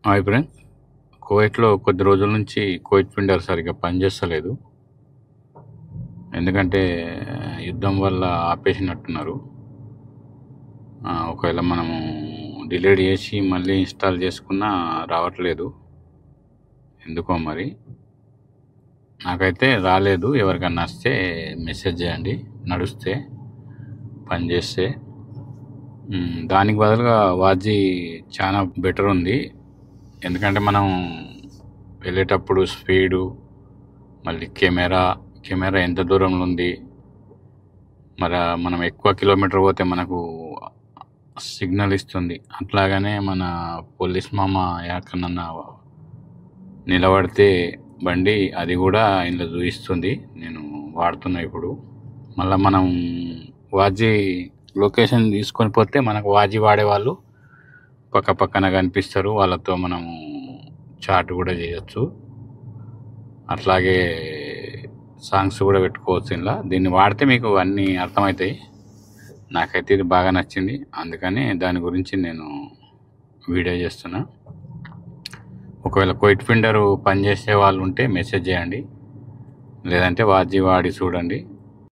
Hi friend. కువైట్‌లో కొద్ది రోజుల నుంచి కువైట్ ఫిల్టర్ సరిగ్గా పనిచేస్తలేదు. ఎందుకంటే యుద్ధం వల్ల ఆపేసినట్టున్నారు. ఒకవేళ మనము డిలీట్ చేసి మళ్ళీ ఇన్‌స్టాల్ చేసుకున్నా రావట్లేదు. ఎందుకో మరి. నాకైతే రాలేదు. ఎవరికన్నా వస్తే మెసేజ్ చేయండి. నడుస్తే, పనిచేస్తే. దానికి బదులుగా వాజీ చాలా బెటర్ ఉంది. ఎందుకంటే మనం వెళ్ళేటప్పుడు స్పీడు, మళ్ళీ కెమెరా ఎంత దూరంలో ఉంది, మరి మనం ఎక్కువ కిలోమీటర్ పోతే మనకు సిగ్నల్ ఇస్తుంది. అట్లాగనే మన పోలీస్ మామ ఎక్కడన్నా నిలబడితే బండి అది కూడా ఇందులో చూపిస్తుంది. నేను వాడుతున్నా ఇప్పుడు. మళ్ళీ మనం వాజీ లొకేషన్ తీసుకొని పోతే మనకు వాజీ వాడేవాళ్ళు పక్కన కనిపిస్తారు. వాళ్ళతో మనము చాట్ కూడా చేయొచ్చు. అట్లాగే సాంగ్స్ కూడా పెట్టుకోవచ్చు. ఇలా దీన్ని వాడితే మీకు అన్నీ అర్థమవుతాయి. నాకైతే ఇది బాగా నచ్చింది. అందుకని దాని గురించి నేను వీడియో చేస్తున్నా. ఒకవేళ కువైట్ ఫిల్టర్ పనిచేసే వాళ్ళు ఉంటే మెసేజ్ చేయండి, లేదంటే వాజీ వాడి చూడండి.